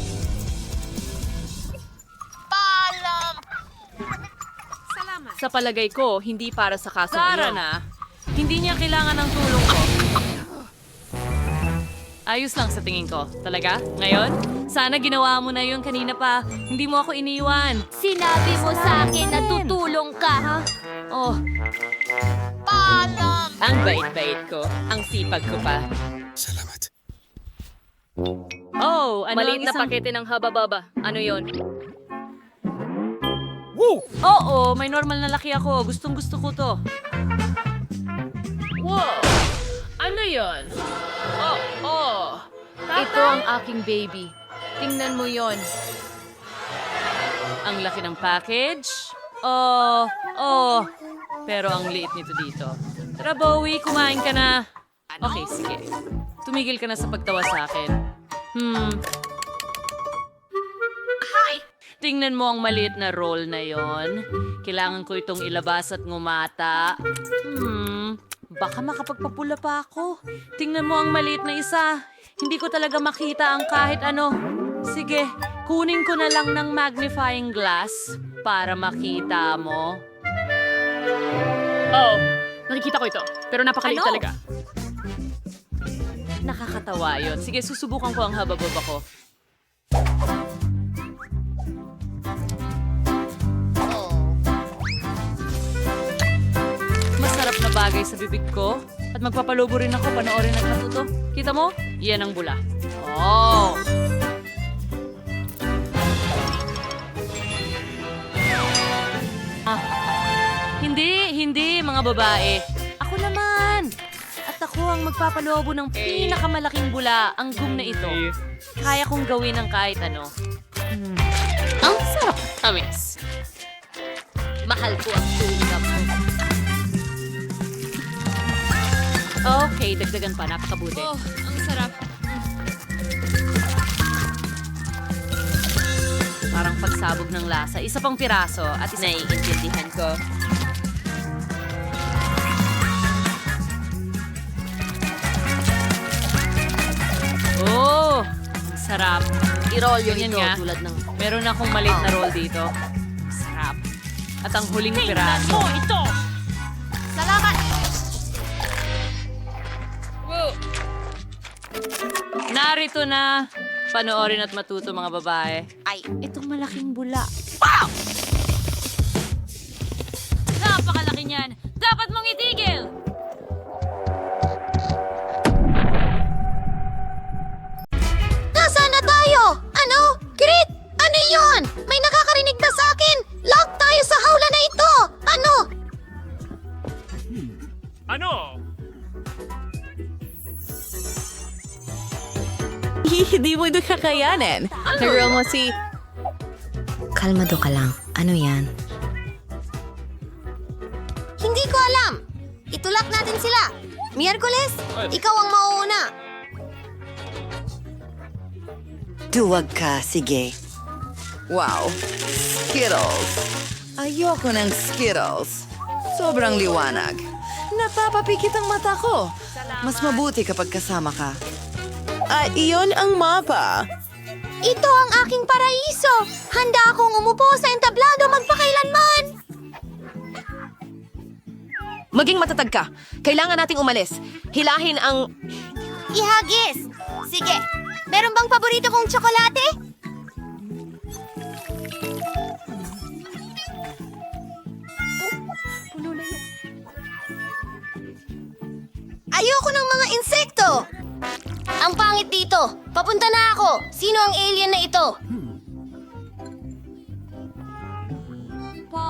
Sa palagay ko, hindi para sa kasong Sara iyon. Hindi niya kailangan ng tulong ko. Ayos lang sa tingin ko. Talaga? Ngayon? Sana ginawa mo na yun kanina pa. Hindi mo ako iniwan. Sinabi mo sa akin na tutulong ka, ha? Oh, ang bait-bait ko. Ang sipag ko pa. Salamat. Oh, ano Maliit ang na isang... pakete ng haba-baba. Ano yon? Oo, may normal na laki ako. Gustong-gusto ko to. Wow! Ano yon? Oh. Ito ang aking baby. Tingnan mo yon. Ang laki ng package. Oh. Pero ang liit nito dito. Tara, Bowie, kumain ka na. Okay, sige. Tumigil ka na sa pagtawa sa akin. Tingnan mo ang maliit na roll na yon. Kailangan ko itong ilabas at ngumata. Baka makapagpapula pa ako. Tingnan mo ang maliit na isa. Hindi ko talaga makita ang kahit ano. Sige, kunin ko na lang ng magnifying glass para makita mo. Oh, nakikita ko ito. Pero napakaliit Ano? talaga. Nakakatawa yun. Sige, susubukan ko ang haba-baba ko. Masarap na bagay sa bibig ko. At magpapalubo rin ako, panoorin at matuto. Kita mo? Yan ang bula. Oh! Hindi, mga babae. Ako naman! At ako ang magpapalobo ng pinakamalaking bula, ang gum na ito. Kaya kong gawin ng kahit ano. Ang sarap! Tamis! Mahal ko ang tulap mo. Okay, dagdagan pa. Napakabuti. Oh, ang sarap. Parang pagsabog ng lasa. Isa pang piraso at naiintindihan ko. Oh, ang sarap. I-roll yun Ganyan ito nga. tulad ng... Meron akong maliit na roll dito. Sarap. At ang huling piraso. ito! Salamat! Narito na. Panoorin at matuto mga babae. Ay, Itong malaking bula. Napakalaki niyan. Dapat mong itigil! Hindi mo ito kakayanin. Nagro mo si... Kalmado ka lang. Ano yan? Hindi ko alam. Itulak natin sila. Miyerkules, ikaw ang mauuna. Duwag ka, sige. Wow, Skittles. Ayoko ng Skittles. Sobrang liwanag. Napapapikit ang mata ko. Mas mabuti kapag kasama ka. At iyon ang mapa. Ito ang aking paraiso! Handa akong umupo sa entablado magpakailanman! Maging matatag ka. Kailangan nating umalis. Hilahin ang... Ihagis! Sige, meron bang paborito kong tsokolate? Ayoko ng mga insekto! Ang pangit dito! Papunta na ako! Sino ang alien na ito?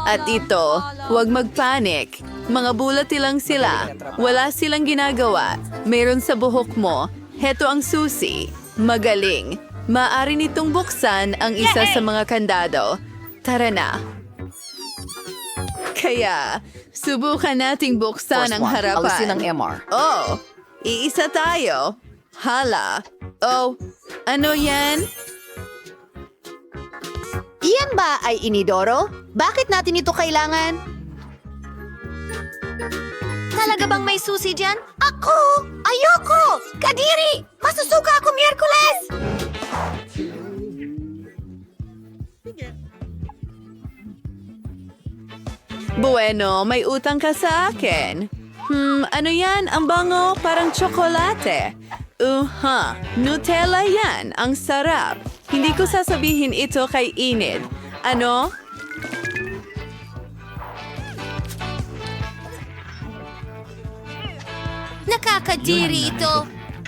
At ito, huwag magpanik. Mga bulati lang sila. Wala silang ginagawa. Meron sa buhok mo. Heto ang susi. Magaling. Maaari nitong buksan ang isa sa mga kandado. Tara na. Kaya, subukan nating buksan ang harapan. Alisin ang MR. Oh, iisa tayo. Hala. Oh, ano yan? Iyan ba ay inidoro? Bakit natin ito kailangan? Talaga bang may susi dyan? Ako! Ayoko! Kadiri! Masusuka ako Miyerkules! Bueno, may utang ka sa akin. Ano yan? Ang bango, parang tsokolate. Nutella yan. Ang sarap. Hindi ko sasabihin ito kay Enid. Ano? Nakakadiri ito.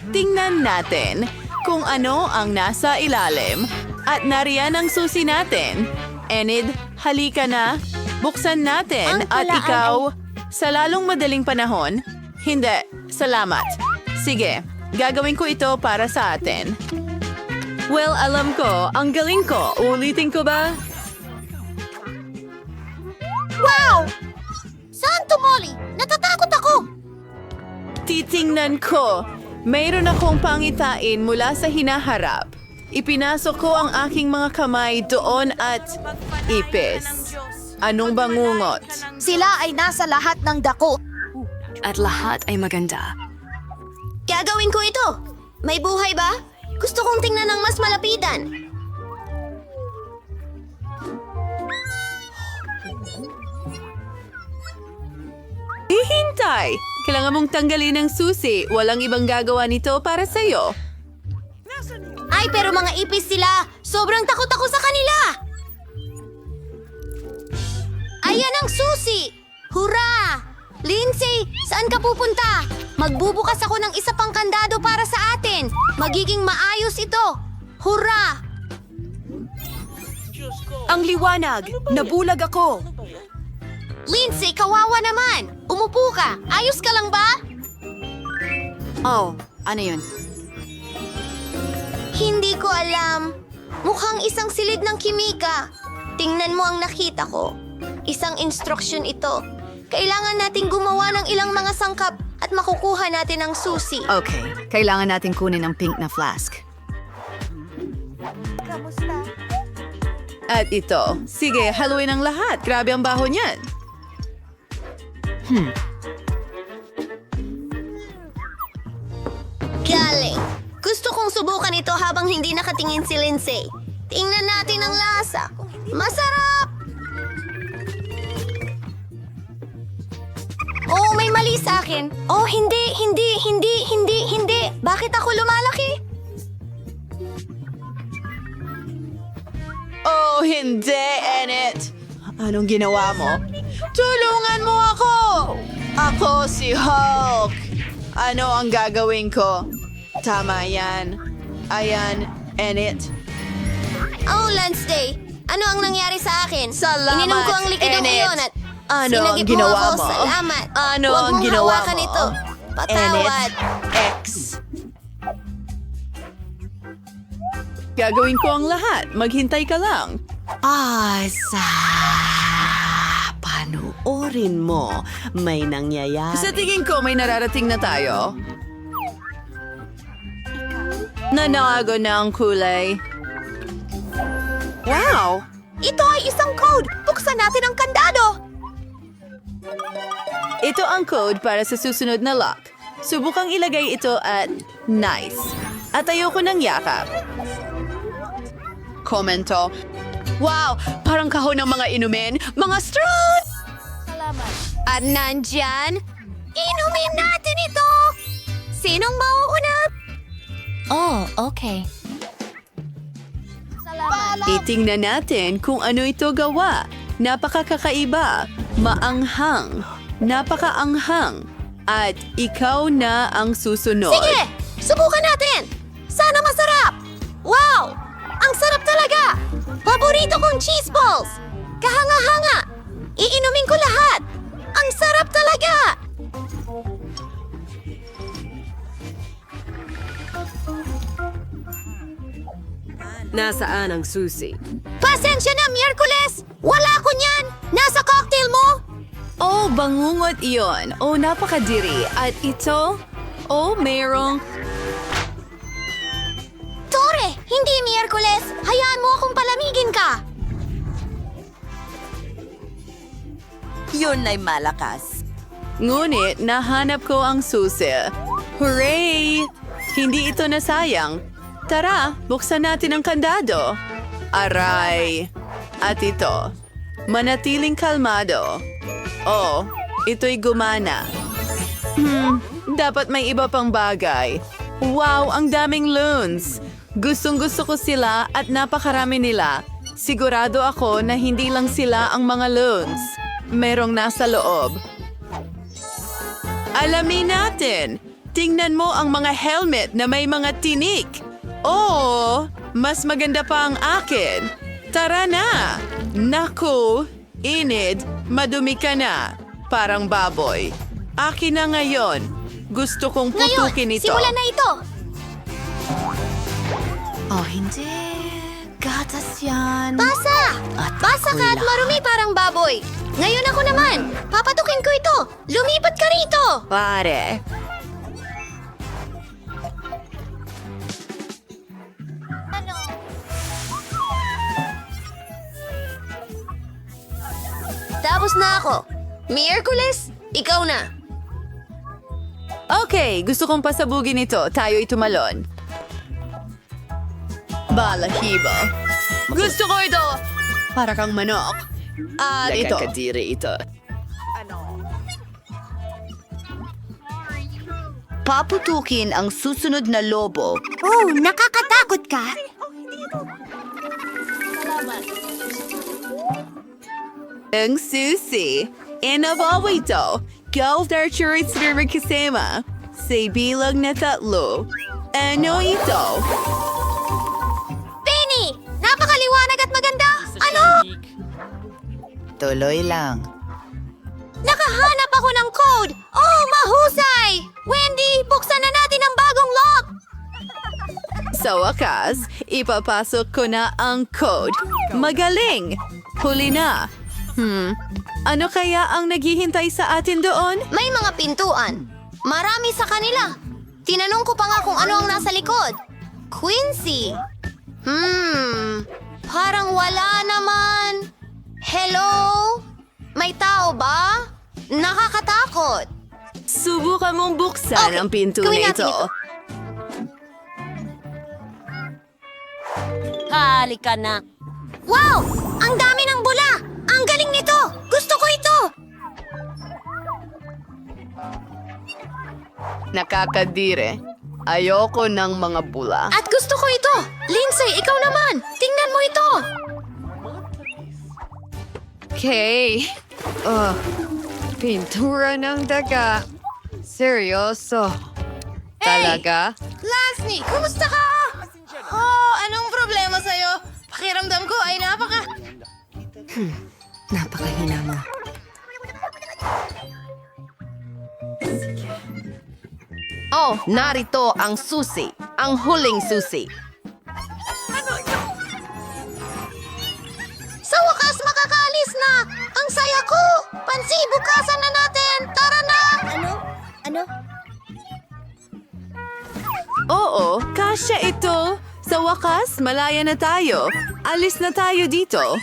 Tingnan natin kung ano ang nasa ilalim. At nariyan ang susi natin. Enid, halika na. Buksan natin Ang at talaan ikaw, sa lalong madaling panahon, hindi, salamat. Sige, gagawin ko ito para sa atin. Well, alam ko, ang galing ko. Ulitin ko ba? Wow! Santo Molly! Natatakot ako! Titingnan ko. Mayroon akong pangitain mula sa hinaharap. Ipinasok ko ang aking mga kamay doon at ipis. Anong bangungot? Sila ay nasa lahat ng dako. At lahat ay maganda. Gagawin ko ito. May buhay ba? Gusto kong tingnan ng mas malapitan. Hihintay! Kailangan mong tanggalin ang susi. Walang ibang gagawa nito para sa'yo. Ay, pero mga ipis sila. Sobrang takot ako sa kanila. Ayan ang susi! Hurra! Lindsay, saan ka pupunta? Magbubukas ako ng isa pang kandado para sa atin. Magiging maayos ito. Hurra! Ang liwanag! Nabulag ako! Lindsay, kawawa naman. Umupo ka. Ayos ka lang ba? Oh, ano yun? Hindi ko alam. Mukhang isang silid ng kimika. Tingnan mo ang nakita ko. Isang instruction ito. Kailangan nating gumawa ng ilang mga sangkap at makukuha natin ang susi. Okay, kailangan natin kunin ang pink na flask. At ito. Sige, haluin ang lahat. Grabe ang baho niyan. Galing. Gusto kong subukan ito habang hindi nakatingin si Lindsay. Tingnan natin ang lasa. Masarap! Oh, may mali sa akin. Oh, hindi. Bakit ako lumalaki? Oh, hindi, Enid. Anong ginawa mo? Tulungan mo ako! Ako si Hulk. Ano ang gagawin ko? Tama yan. Ayan, Enid. Oh, Lance Day. Ano ang nangyari sa akin? Salamat, Ininom ko ang likidong Enid. iyon at Ano ang sinagip ginawa ako. mo? Salamat. Ano Huwag ang mong ginawa hawakan mo? ito. Patawad. Enid X. Gagawin ko ang lahat. Maghintay ka lang. Panoorin mo. May nangyayari. Sa tingin ko, may nararating na tayo. Nanago na ang kulay. Wow! Ito ay isang code! Buksan natin ang kandado! Ito ang code para sa susunod na lock. Subukang ilagay ito at nice. At ayoko ng yakap. Komento. Wow! Parang kahon ng mga inumin. Mga straws! At nandyan, inumin natin ito! Sinong mauuna? Oh, okay. Itingnan natin kung ano ito gawa. Napakakakaiba. Maanghang. Napakaanghang. At ikaw na ang susunod. Sige! Subukan natin! Sana masarap! Wow! Ang sarap talaga! Paborito kong cheese balls! Kahanga-hanga! Iinumin ko lahat! Ang sarap talaga! Nasaan ang susi? Pasensya na, Miyerkules! Wala ko niyan! Nasa cocktail mo! Oh, bangungot iyon. Oh, napakadiri. At ito? Oh, mayroong... Tore! Hindi, Miyerkules! Hayaan mo akong palamigin ka! Yun ay malakas. Ngunit nahanap ko ang susi. Hooray! Hindi ito nasayang. Tara, buksan natin ang kandado. Aray! At ito, manatiling kalmado. Oh, ito'y gumana. Dapat may iba pang bagay. Wow, ang daming loons! Gustong-gusto ko sila at napakarami nila. Sigurado ako na hindi lang sila ang mga loons. Merong nasa loob. Alamin natin! Tingnan mo ang mga helmet na may mga tinik. Oh, mas maganda pa ang akin. Tara na! Naku, Enid, madumi ka na. Parang baboy. Akin na ngayon. Gusto kong putukin ito. Simulan na ito! Oh, hindi. Gatas yan. Basa! Basa ka at marumi parang baboy. Ngayon ako naman. Papatukin ko ito. Lumipat ka rito. Pare. Tapos na ako. Miyerkules, ikaw na. Okay, gusto kong pasabugin ito. Tayo'y tumalon. Balahibo. Gusto ko ito! Para kang manok. At ito. Nakakadiri ito. Paputukin ang susunod na lobo. Oh, nakakatakot ka? Ang susi. Inabawa ito. Golf archery streamer kasama. Sa bilang na 3. Ano ito? Penny! Napakaliwanag at maganda! Ano? Tuloy lang. Nakahanap ako ng code! Oh, mahusay! Wendy, buksan na natin ang bagong lock! Sa wakas, ipapasok ko na ang code. Magaling! Huli na. Ano kaya ang naghihintay sa atin doon? May mga pintuan. Marami sa kanila. Tinanong ko pa nga kung ano ang nasa likod. Quincy. Parang wala naman. Hello? May tao ba? Nakakatakot. Subukan mong buksan ang pinto gawin na natin ito. Halika na. Wow! Ang dami ng bula! Ang galing nito! Gusto ko ito! Nakakadire. Ayoko ng mga bula. At gusto ko ito! Lindsay, ikaw naman! Tingnan mo ito! Okay. Pintura ng daga. Seryoso. Talaga? Lasny, kumusta ka? Oh, anong problema sa'yo? Pakiramdam ko ay Napakahina mo. Oh, narito ang susi. Ang huling susi. Naku! Pansi, bukasan na natin! Tara na! Ano? Oo, kasya ito. Sa wakas, malaya na tayo. Alis na tayo dito.